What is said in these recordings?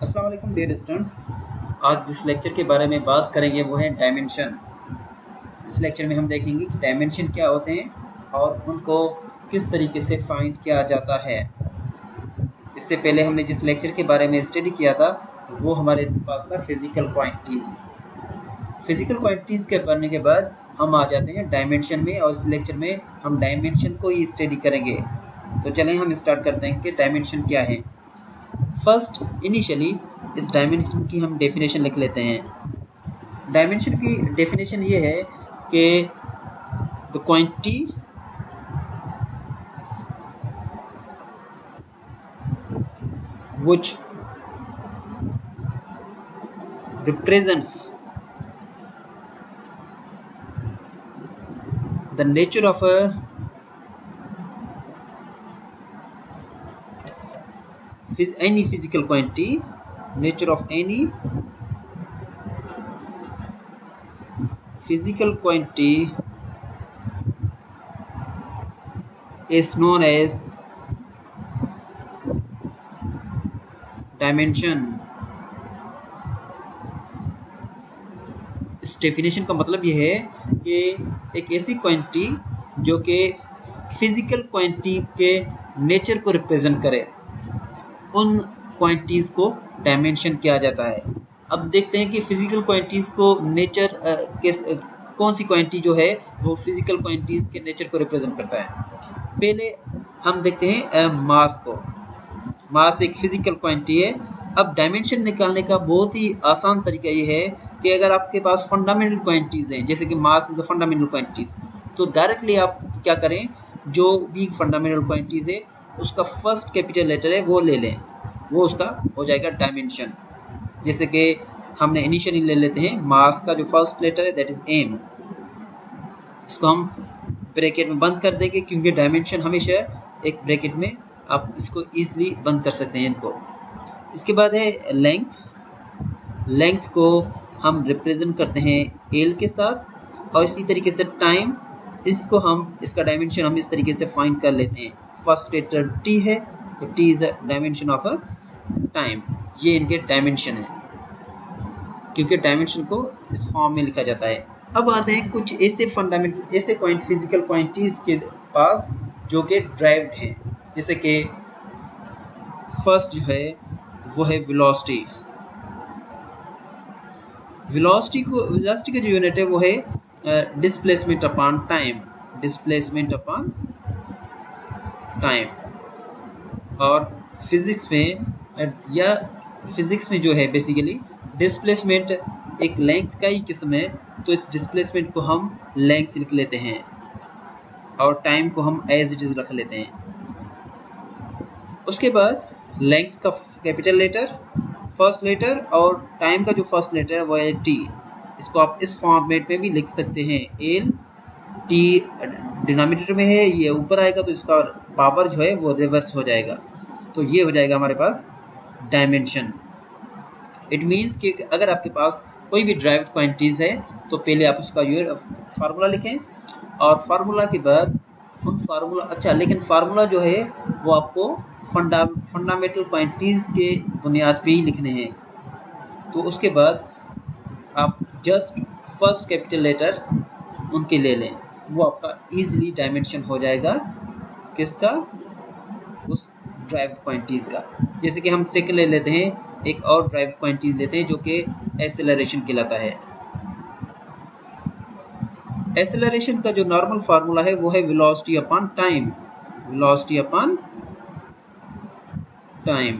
अस्सलाम वालेकुम dear students. आज जिस लेक्चर के बारे में बात करेंगे वो है डायमेंशन। इस लेक्चर में हम देखेंगे कि डायमेंशन क्या होते हैं और उनको किस तरीके से फाइंड किया जाता है। इससे पहले हमने जिस लेक्चर के बारे में स्टडी किया था वो हमारे पास था फिजिकल क्वांटिटीज़। फिजिकल क्वांटिटीज़ के पढ़ने के बाद हम आ जाते हैं डायमेंशन में, और इस लेक्चर में हम डायमेंशन को ही स्टडी करेंगे। तो चलें हम स्टार्ट करते हैं कि डायमेंशन क्या है। फर्स्ट इनिशियली इस डायमेंशन की हम डेफिनेशन लिख लेते हैं। डायमेंशन की डेफिनेशन ये है कि the quantity which represents the nature of any physical quantity, nature of any physical quantity is known as dimension. इस डेफिनेशन का मतलब यह है कि एक ऐसी क्वांटिटी जो कि फिजिकल क्वांटिटी के नेचर को रिप्रेजेंट करे, उन क्वांटिटीज को डायमेंशन किया जाता है। अब देखते हैं कि फिजिकल क्वांटिटीज को नेचर कौन सी क्वांटिटी जो है वो फिजिकल क्वांटिटीज के नेचर को रिप्रेजेंट करता है। पहले हम देखते हैं मास को। मास एक फिजिकल क्वांटिटी है। अब डायमेंशन निकालने का बहुत ही आसान तरीका ये है कि अगर आपके पास फंडामेंटल क्वांटिटीज हैं, जैसे कि mass is the fundamental quantities, तो डायरेक्टली आप क्या करें, जो भी फंडामेंटल क्वांटिटीज है उसका फर्स्ट कैपिटल लेटर है वो ले लें, वो उसका हो जाएगा डायमेंशन। जैसे कि हमने इनिशियली ले लेते हैं मास का जो फर्स्ट लेटर है दैट इज एम, इसको हम ब्रैकेट में बंद कर देंगे क्योंकि डायमेंशन हमेशा एक ब्रैकेट में, आप इसको इजीली बंद कर सकते हैं इनको। इसके बाद है लेंथ। लेंथ को हम रिप्रेजेंट करते हैं एल के साथ, और इसी तरीके से टाइम, इसको हम इसका डायमेंशन हम इस तरीके से फाइंड कर लेते हैं। फर्स्ट लेटर टी है तो T is a dimension of a time. ये इनके डायमेंशन है क्योंकि डायमेंशन को इस फॉर्म में लिखा जाता है। अब आते हैं कुछ ऐसे फंडामेंटल ऐसे फिजिकल क्वांटिटीज के पास जो कि ड्राइव्ड हैं, जैसे कि फर्स्ट जो है वो है वेलोसिटी। वेलोसिटी का जो यूनिट है वो है displacement upon time. Displacement upon time. और फिजिक्स में जो है बेसिकली डिस्प्लेसमेंट एक लेंथ का ही किस्म है, तो इस डिस्प्लेसमेंट को हम लेंथ लिख लेते हैं और टाइम को हम एज इट इज रख लेते हैं। उसके बाद लेंथ का कैपिटल लेटर फर्स्ट लेटर और टाइम का जो फर्स्ट लेटर है वो है टी। इसको आप इस फॉर्मेट में भी लिख सकते हैं। एल टी डिनोमिनेटर में है, ये ऊपर आएगा तो इसका पावर जो है वो रिवर्स हो जाएगा, तो ये हो जाएगा हमारे पास डायमेंशन। इट मीन्स कि अगर आपके पास कोई भी ड्राइव्ड क्वांटिटीज है तो पहले आप उसका फार्मूला लिखें, और फार्मूला के बाद उन फार्मूला लेकिन फार्मूला जो है वो आपको फंडामेंटल क्वांटिटीज के बुनियाद पे ही लिखने हैं। तो उसके बाद आप जस्ट फर्स्ट कैपिटल लेटर उनके ले लें, वो आपका इजीली डायमेंशन हो जाएगा। किसका? उस ड्राइव्ड क्वांटिटीज का। जैसे कि हम सेकंड ले लेते हैं, एक और ड्राइव्ड क्वांटिटीज लेते हैं जो कि एक्सेलरेशन कहलाता है। एक्सेलरेशन का जो नॉर्मल फार्मूला है वो है velocity upon time. Velocity upon time.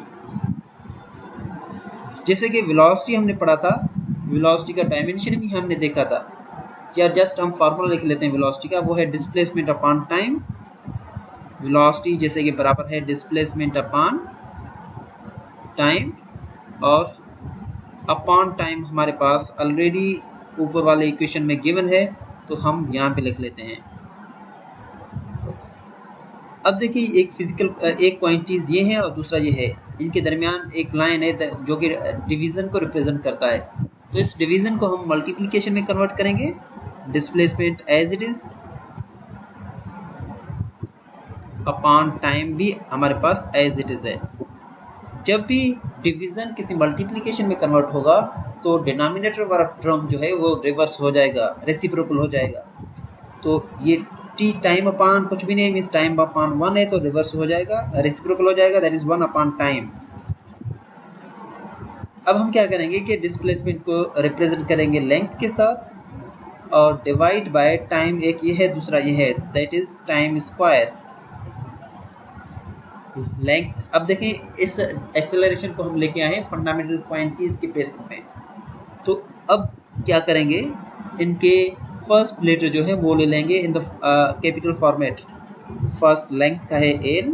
जैसे कि वेलोसिटी हमने पढ़ा था, वेलोसिटी का डायमेंशन भी हमने देखा था। या जस्ट हम फार्मूला लिख लेते हैं वेलोसिटी का, वो है डिस्प्लेसमेंट अपॉन टाइम। वेलोसिटी जैसे कि बराबर है डिस्प्लेसमेंट अपॉन टाइम, और अपॉन टाइम हमारे पास ऑलरेडी ऊपर वाले इक्वेशन में गिवन है, तो हम यहाँ पे लिख लेते हैं। अब देखिए एक क्वांटिटीज ये है और दूसरा ये है, इनके दरमियान एक लाइन है जो कि डिवीजन को रिप्रेजेंट करता है। तो इस डिवीजन को हम मल्टीप्लिकेशन में कन्वर्ट करेंगे। Displacement as it is upon time भी हमारे पास एज इट इज है। जब भी डिवीजन किसी मल्टीप्लिकेशन में कन्वर्ट होगा तो डिनोमिनेटर वाला टर्म जो है वो रिवर्स हो जाएगा, रेसिप्रोकल हो जाएगा। तो ये t टाइम अपान कुछ भी नहीं मीन्स टाइम अपान 1 है तो रिवर्स हो जाएगा, रेसिप्रोकल हो जाएगा, दैट इज 1 अपान टाइम। अब हम क्या करेंगे कि डिस्प्लेसमेंट को रिप्रेजेंट करेंगे लेंथ के साथ और डिवाइड बाय टाइम, एक ये है दूसरा ये है, that is time square length. अब देखें इस एक्सेलरेशन को हम लेके आए फंडामेंटल क्वांटिटीज के बेसिस में। तो अब क्या करेंगे, इनके फर्स्ट लेटर जो है वो ले लेंगे in the capital format. First length का है l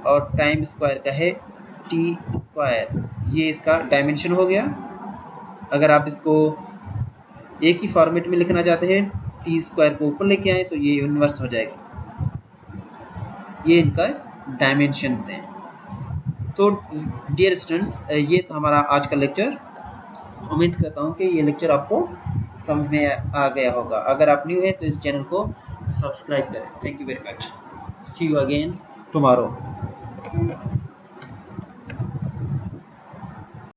और टाइम स्क्वायर का है t स्क्वायर, ये इसका डायमेंशन हो गया। अगर आप इसको एक ही फॉर्मेट में लिखना चाहते हैं, t स्क्वायर को ऊपर लेके आए तो ये इन्वर्स हो जाएगा। ये इनका डायमेंशंस हैं। तो डियर स्टूडेंट्स, ये था हमारा आज का लेक्चर। उम्मीद करता हूँ कि ये लेक्चर आपको समझ में आ गया होगा। अगर आप न्यू हैं तो इस चैनल को सब्सक्राइब करें। Thank you very much. See you again tomorrow.